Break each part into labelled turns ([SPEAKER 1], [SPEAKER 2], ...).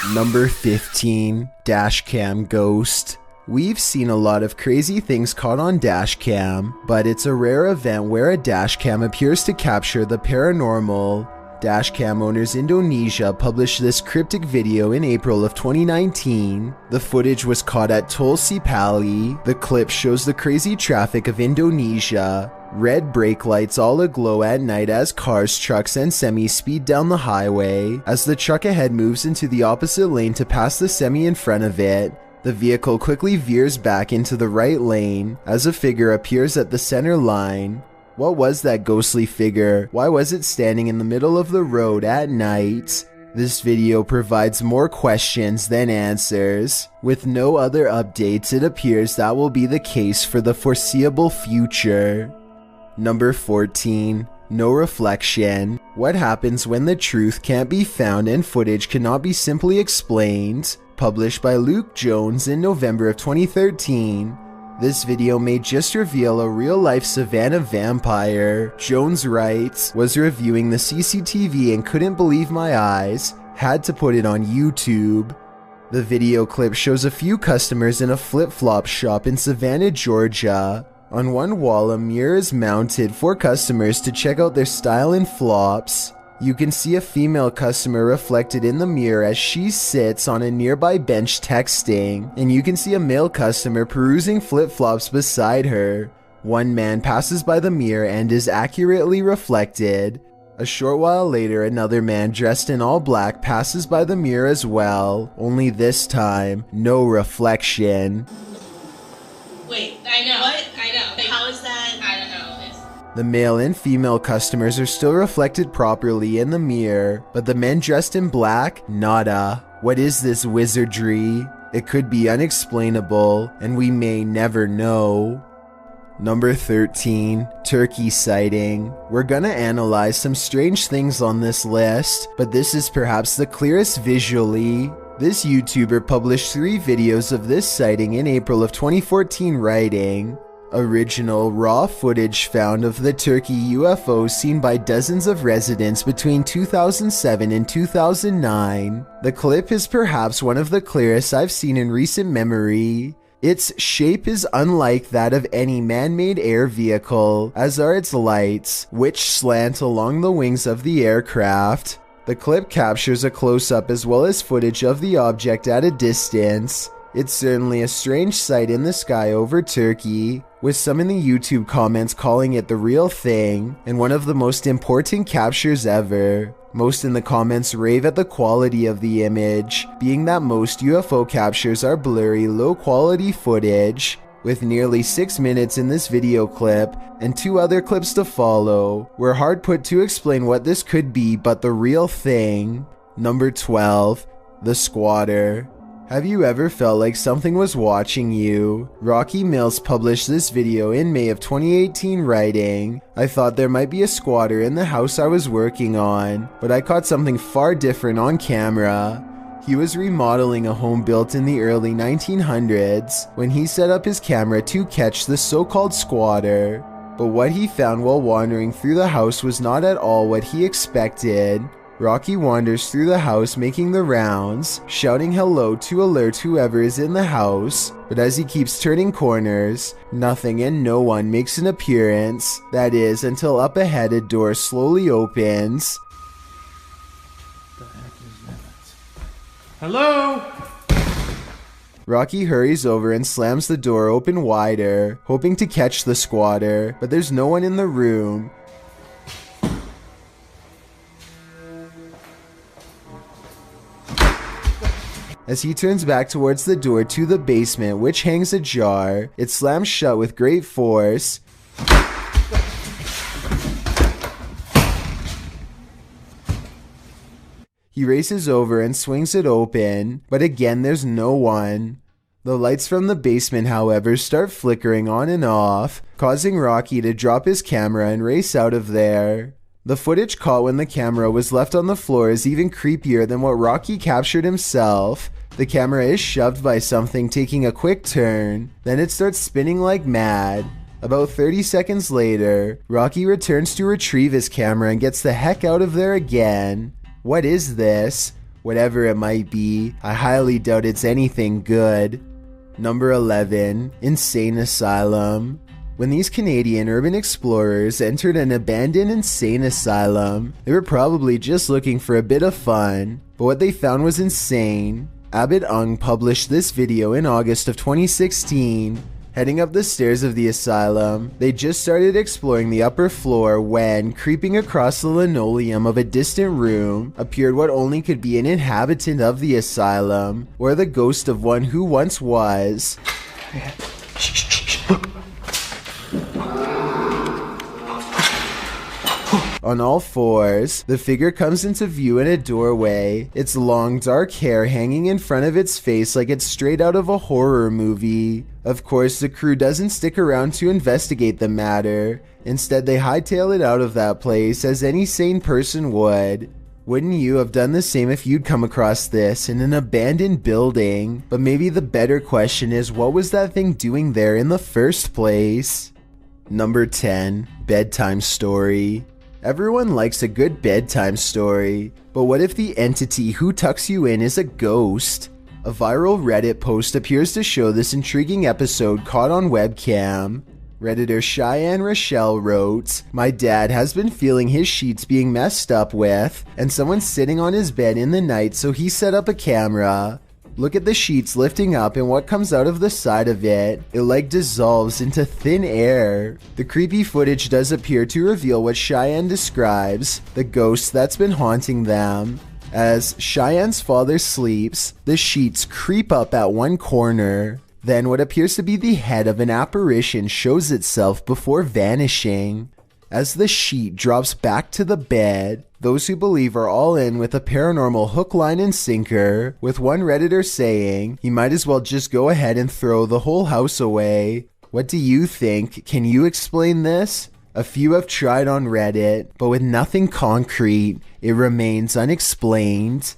[SPEAKER 1] Number 15, Dashcam Ghost. We've seen a lot of crazy things caught on dashcam, but it's a rare event where a dashcam appears to capture the paranormal. Dashcam owners Indonesia published this cryptic video in April of 2019. The footage was caught at Tol Sipali. The clip shows the crazy traffic of Indonesia. Red brake lights all aglow at night as cars, trucks, and semis speed down the highway. As the truck ahead moves into the opposite lane to pass the semi in front of it, the vehicle quickly veers back into the right lane as a figure appears at the center line. What was that ghostly figure? Why was it standing in the middle of the road at night? This video provides more questions than answers. With no other updates, it appears that will be the case for the foreseeable future. Number 14. No reflection. What happens when the truth can't be found and footage cannot be simply explained? Published by Luke Jones in November of 2013. This video may just reveal a real-life Savannah vampire. Jones writes, "Was reviewing the CCTV and couldn't believe my eyes. Had to put it on YouTube." The video clip shows a few customers in a flip-flop shop in Savannah, Georgia. On one wall, a mirror is mounted for customers to check out their style in flops. You can see a female customer reflected in the mirror as she sits on a nearby bench texting, and you can see a male customer perusing flip-flops beside her. One man passes by the mirror and is accurately reflected. A short while later, another man dressed in all black passes by the mirror as well, only this time, no reflection.
[SPEAKER 2] Wait, I know. What? I know. Like, how is that? I don't know.
[SPEAKER 1] The male and female customers are still reflected properly in the mirror, but the men dressed in black, nada. What is this wizardry? It could be unexplainable, and we may never know. Number 13, turkey sighting. We're gonna analyze some strange things on this list, but this is perhaps the clearest visually. This YouTuber published 3 videos of this sighting in April of 2014, writing, "Original raw footage found of the turkey UFO seen by dozens of residents between 2007 and 2009. The clip is perhaps one of the clearest I've seen in recent memory. Its shape is unlike that of any man-made air vehicle, as are its lights, which slant along the wings of the aircraft. The clip captures a close-up as well as footage of the object at a distance. It's certainly a strange sight in the sky over Turkey, with some in the YouTube comments calling it the real thing, and one of the most important captures ever. Most in the comments rave at the quality of the image, being that most UFO captures are blurry, low-quality footage. With nearly 6 minutes in this video clip, and 2 other clips to follow, we're hard put to explain what this could be but the real thing. Number 12. The Squatter. Have you ever felt like something was watching you? Rocky Mills published this video in May of 2018, writing, "I thought there might be a squatter in the house I was working on, but I caught something far different on camera." He was remodeling a home built in the early 1900s when he set up his camera to catch the so-called squatter. But what he found while wandering through the house was not at all what he expected. Rocky wanders through the house making the rounds, shouting hello to alert whoever is in the house, but as he keeps turning corners, nothing and no one makes an appearance, that is, until up ahead a door slowly opens.
[SPEAKER 3] The heck is that? Hello?
[SPEAKER 1] Rocky hurries over and slams the door open wider, hoping to catch the squatter, but there's no one in the room. As he turns back towards the door to the basement, which hangs ajar, it slams shut with great force. He races over and swings it open, but again there's no one. The lights from the basement, however, start flickering on and off, causing Rocky to drop his camera and race out of there. The footage caught when the camera was left on the floor is even creepier than what Rocky captured himself. The camera is shoved by something taking a quick turn, then it starts spinning like mad. About 30 seconds later, Rocky returns to retrieve his camera and gets the heck out of there again. What is this? Whatever it might be, I highly doubt it's anything good. Number 11. Insane Asylum. When these Canadian urban explorers entered an abandoned insane asylum, they were probably just looking for a bit of fun, but what they found was insane. Abbott Ung published this video in August of 2016. Heading up the stairs of the asylum, they just started exploring the upper floor when, creeping across the linoleum of a distant room, appeared what only could be an inhabitant of the asylum, or the ghost of one who once was. On all fours, the figure comes into view in a doorway, its long dark hair hanging in front of its face like it's straight out of a horror movie. Of course, the crew doesn't stick around to investigate the matter. Instead, they hightail it out of that place as any sane person would. Wouldn't you have done the same if you'd come across this in an abandoned building? But maybe the better question is, what was that thing doing there in the first place? Number 10. Bedtime Story. Everyone likes a good bedtime story, but what if the entity who tucks you in is a ghost? A viral Reddit post appears to show this intriguing episode caught on webcam. Redditor Cheyenne Rochelle wrote, "My dad has been feeling his sheets being messed up with, and someone's sitting on his bed in the night, so he set up a camera. Look at the sheets lifting up and what comes out of the side of it. It like dissolves into thin air." The creepy footage does appear to reveal what Cheyenne describes, the ghost that's been haunting them. As Cheyenne's father sleeps, the sheets creep up at one corner. Then what appears to be the head of an apparition shows itself before vanishing. As the sheet drops back to the bed, those who believe are all in with a paranormal hook, line, and sinker, with one Redditor saying he might as well just go ahead and throw the whole house away. What do you think? Can you explain this? A few have tried on Reddit, but with nothing concrete, it remains unexplained.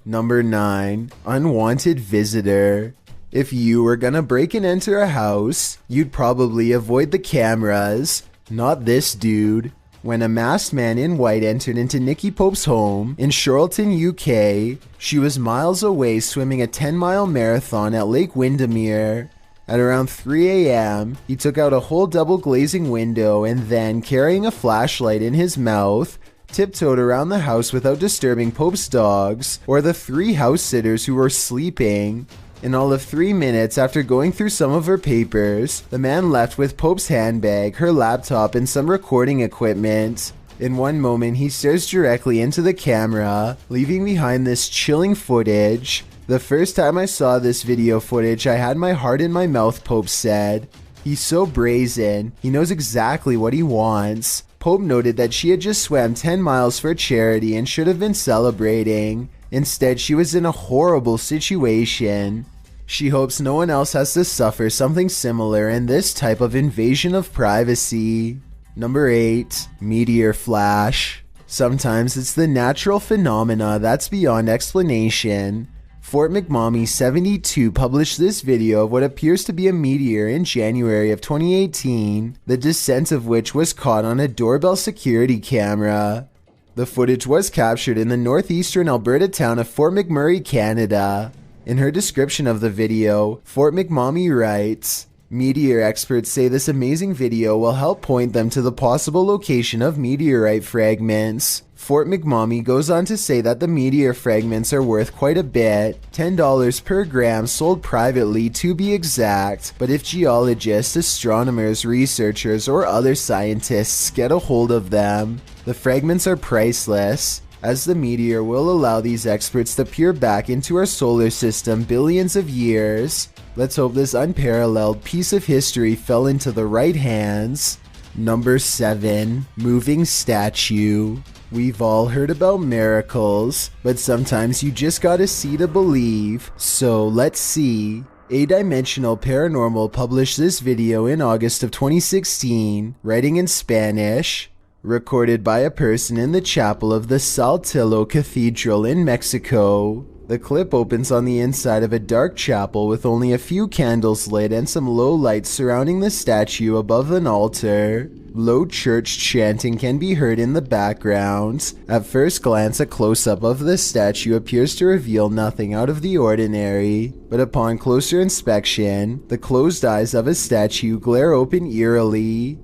[SPEAKER 1] Number 9. Unwanted Visitor. If you were gonna break and enter a house, you'd probably avoid the cameras. Not this dude. When a masked man in white entered into Nikki Pope's home in Charlton, UK, she was miles away swimming a 10-mile marathon at Lake Windermere. At around 3 a.m., he took out a whole double glazing window and then, carrying a flashlight in his mouth, tiptoed around the house without disturbing Pope's dogs or the 3 house sitters who were sleeping. In all of 3 minutes after going through some of her papers, the man left with Pope's handbag, her laptop, and some recording equipment. In one moment, he stares directly into the camera, leaving behind this chilling footage. "The first time I saw this video footage, I had my heart in my mouth," Pope said. "He's so brazen. He knows exactly what he wants." Pope noted that she had just swam 10 miles for charity and should have been celebrating. Instead, she was in a horrible situation. She hopes no one else has to suffer something similar in this type of invasion of privacy. Number 8. Meteor Flash. Sometimes it's the natural phenomena that's beyond explanation. Fort McMommy 72 published this video of what appears to be a meteor in January of 2018, the descent of which was caught on a doorbell security camera. The footage was captured in the northeastern Alberta town of Fort McMurray, Canada. In her description of the video, Fort McMommy writes, "Meteor experts say this amazing video will help point them to the possible location of meteorite fragments." Fort McMommy goes on to say that the meteor fragments are worth quite a bit, $10 per gram sold privately to be exact, but if geologists, astronomers, researchers, or other scientists get a hold of them, the fragments are priceless, as the meteor will allow these experts to peer back into our solar system billions of years. Let's hope this unparalleled piece of history fell into the right hands. Number 7. Moving Statue. We've all heard about miracles, but sometimes you just gotta see to believe. So let's see. A-Dimensional Paranormal published this video in August of 2016, writing in Spanish. Recorded by a person in the chapel of the Saltillo Cathedral in Mexico. The clip opens on the inside of a dark chapel with only a few candles lit and some low lights surrounding the statue above an altar. Low church chanting can be heard in the background. At first glance, a close-up of the statue appears to reveal nothing out of the ordinary, but upon closer inspection, the closed eyes of a statue glare open eerily.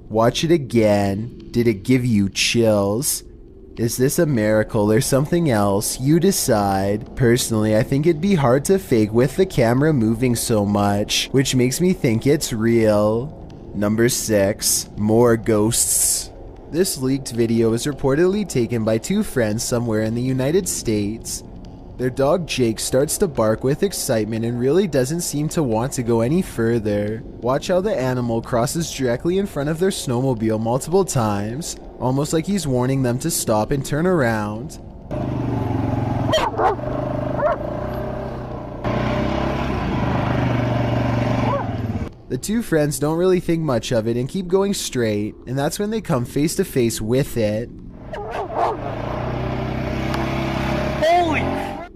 [SPEAKER 1] Watch it again. Did it give you chills? Is this a miracle or something else? You decide. Personally, I think it'd be hard to fake with the camera moving so much, which makes me think it's real. Number 6. More ghosts. This leaked video was reportedly taken by two friends somewhere in the United States. Their dog Jake starts to bark with excitement and really doesn't seem to want to go any further. Watch how the animal crosses directly in front of their snowmobile multiple times, almost like he's warning them to stop and turn around. The two friends don't really think much of it and keep going straight, and that's when they come face to face with it.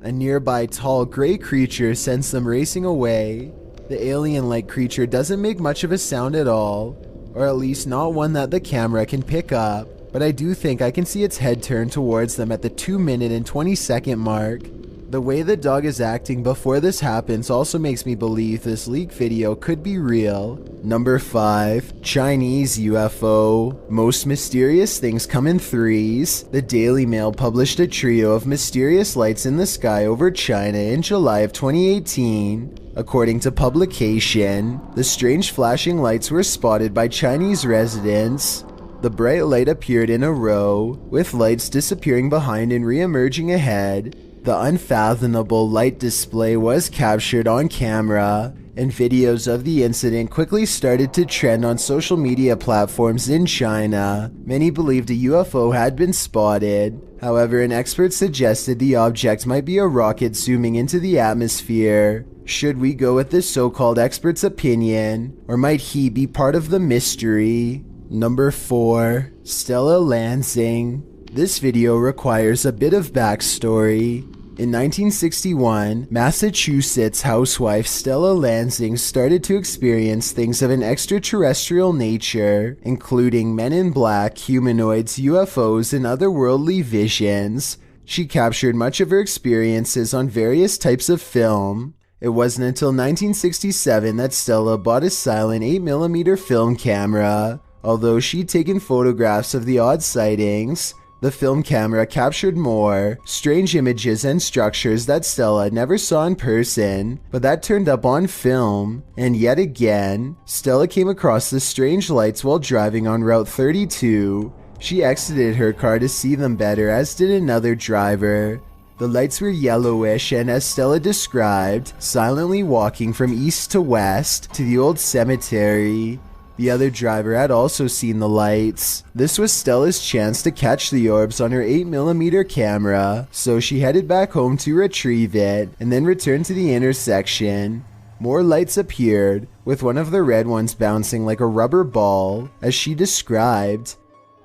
[SPEAKER 1] A nearby tall gray creature sends them racing away. The alien-like creature doesn't make much of a sound at all, or at least not one that the camera can pick up, but I do think I can see its head turn towards them at the 2-minute and 20-second mark. The way the dog is acting before this happens also makes me believe this leak video could be real. Number 5. Chinese UFO. Most mysterious things come in threes. The Daily Mail published a trio of mysterious lights in the sky over China in July of 2018. According to publication, the strange flashing lights were spotted by Chinese residents. The bright light appeared in a row, with lights disappearing behind and re-emerging ahead. The unfathomable light display was captured on camera, and videos of the incident quickly started to trend on social media platforms in China. Many believed a UFO had been spotted. However, an expert suggested the object might be a rocket zooming into the atmosphere. Should we go with this so-called expert's opinion, or might he be part of the mystery? Number 4. Stella Lansing. This video requires a bit of backstory. In 1961, Massachusetts housewife Stella Lansing started to experience things of an extraterrestrial nature, including men in black, humanoids, UFOs, and otherworldly visions. She captured much of her experiences on various types of film. It wasn't until 1967 that Stella bought a silent 8mm film camera. Although she'd taken photographs of the odd sightings, the film camera captured more strange images and structures that Stella never saw in person, but that turned up on film. And yet again, Stella came across the strange lights while driving on Route 32. She exited her car to see them better, as did another driver. The lights were yellowish and, as Stella described, silently walking from east to west to the old cemetery. The other driver had also seen the lights. This was Stella's chance to catch the orbs on her 8mm camera, so she headed back home to retrieve it, and then returned to the intersection. More lights appeared, with one of the red ones bouncing like a rubber ball, as she described.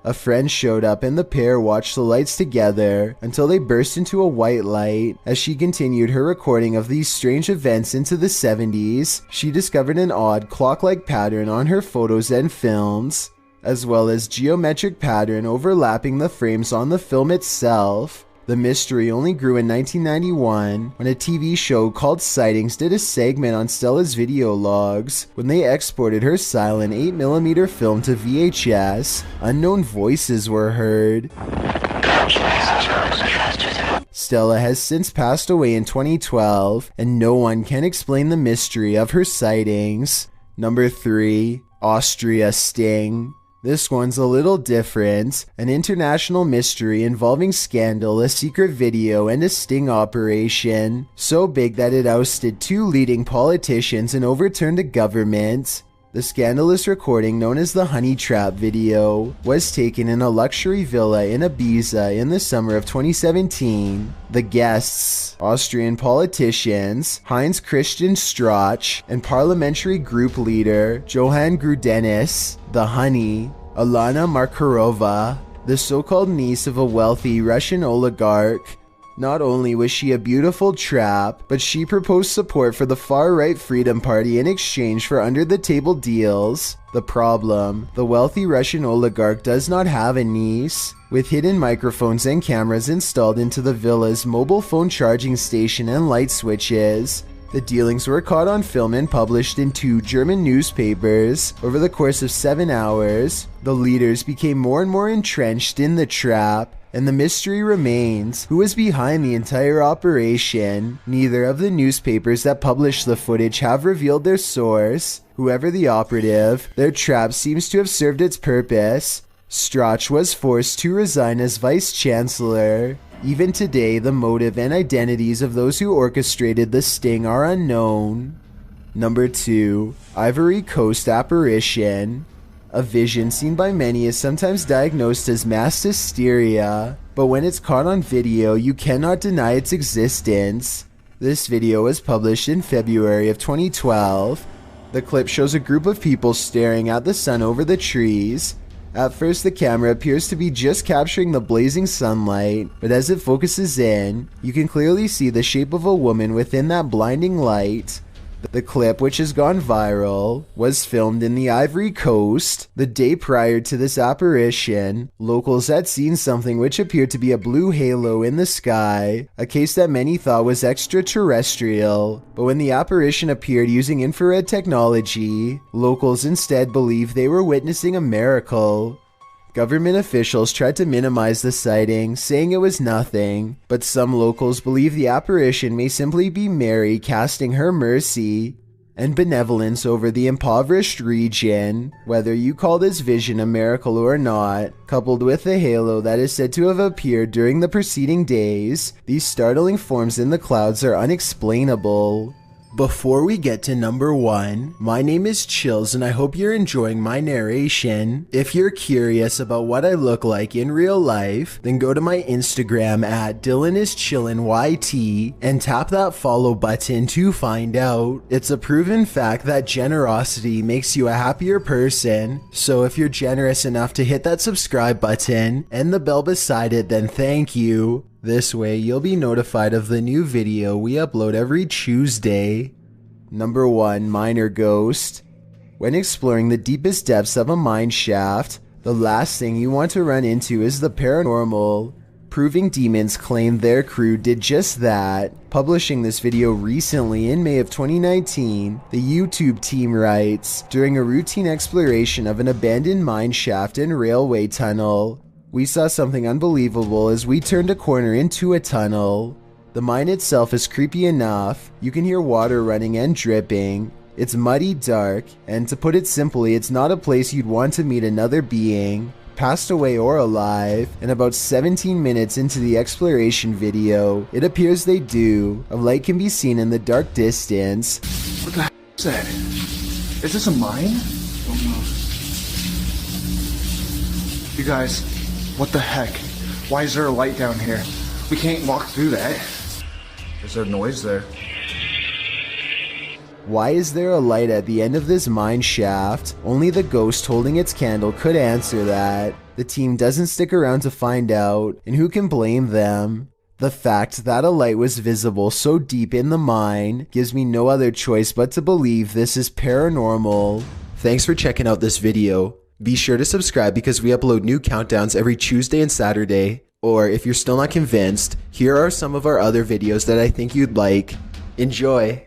[SPEAKER 1] A friend showed up and the pair watched the lights together until they burst into a white light. As she continued her recording of these strange events into the 70s, she discovered an odd clock-like pattern on her photos and films, as well as geometric pattern overlapping the frames on the film itself. The mystery only grew in 1991 when a TV show called Sightings did a segment on Stella's video logs. When they exported her silent 8mm film to VHS, unknown voices were heard. Stella has since passed away in 2012, and no one can explain the mystery of her sightings. Number 3. Austria Sting. This one's a little different. An international mystery involving scandal, a secret video, and a sting operation. So big that it ousted 2 leading politicians and overturned a government. The scandalous recording, known as the Honey Trap video, was taken in a luxury villa in Ibiza in the summer of 2017. The guests, Austrian politicians Heinz Christian Strauch and parliamentary group leader Johann Grudenis. The Honey, Alana Markarova, the so-called niece of a wealthy Russian oligarch, Not only was she a beautiful trap, but she proposed support for the far-right Freedom Party in exchange for under-the-table deals. The problem: the wealthy Russian oligarch does not have a niece. With hidden microphones and cameras installed into the villa's mobile phone charging station and light switches, the dealings were caught on film and published in 2 German newspapers. Over the course of 7 hours, the leaders became more and more entrenched in the trap, and the mystery remains who was behind the entire operation. Neither of the newspapers that published the footage have revealed their source. Whoever the operative, their trap seems to have served its purpose. Strach was forced to resign as vice-chancellor. Even today, the motive and identities of those who orchestrated the sting are unknown. Number 2. Ivory Coast Apparition. A vision seen by many is sometimes diagnosed as mass hysteria, but when it's caught on video, you cannot deny its existence. This video was published in February of 2012. The clip shows a group of people staring at the sun over the trees. At first, the camera appears to be just capturing the blazing sunlight, but as it focuses in, you can clearly see the shape of a woman within that blinding light. The clip, which has gone viral, was filmed in the Ivory Coast. The day prior to this apparition, locals had seen something which appeared to be a blue halo in the sky, a case that many thought was extraterrestrial. But when the apparition appeared using infrared technology, locals instead believed they were witnessing a miracle. Government officials tried to minimize the sighting, saying it was nothing, but some locals believe the apparition may simply be Mary casting her mercy and benevolence over the impoverished region. Whether you call this vision a miracle or not, coupled with the halo that is said to have appeared during the preceding days, these startling forms in the clouds are unexplainable. Before we get to number 1, my name is Chills and I hope you're enjoying my narration. If you're curious about what I look like in real life, then go to my Instagram at DylanIsChillinYT and tap that follow button to find out. It's a proven fact that generosity makes you a happier person, so if you're generous enough to hit that subscribe button and the bell beside it, then thank you. This way, you'll be notified of the new video we upload every Tuesday. Number 1. Minor Ghost. When exploring the deepest depths of a mine shaft, the last thing you want to run into is the paranormal. Proving Demons claim their crew did just that. Publishing this video recently in May of 2019, the YouTube team writes, during a routine exploration of an abandoned mine shaft and railway tunnel, we saw something unbelievable as we turned a corner into a tunnel. The mine itself is creepy enough. You can hear water running and dripping. It's muddy, dark, and to put it simply, it's not a place you'd want to meet another being, passed away or alive. And about 17 minutes into the exploration video, it appears they do. A light can be seen in the dark distance.
[SPEAKER 3] What the heck is that? Is this a mine? You guys, what the heck? Why is there a light down here? We can't walk through that. Is there noise there?
[SPEAKER 1] Why is there a light at the end of this mine shaft? Only the ghost holding its candle could answer that. The team doesn't stick around to find out, and who can blame them? The fact that a light was visible so deep in the mine gives me no other choice but to believe this is paranormal. Thanks for checking out this video. Be sure to subscribe because we upload new countdowns every Tuesday and Saturday. Or if you're still not convinced, here are some of our other videos that I think you'd like. Enjoy!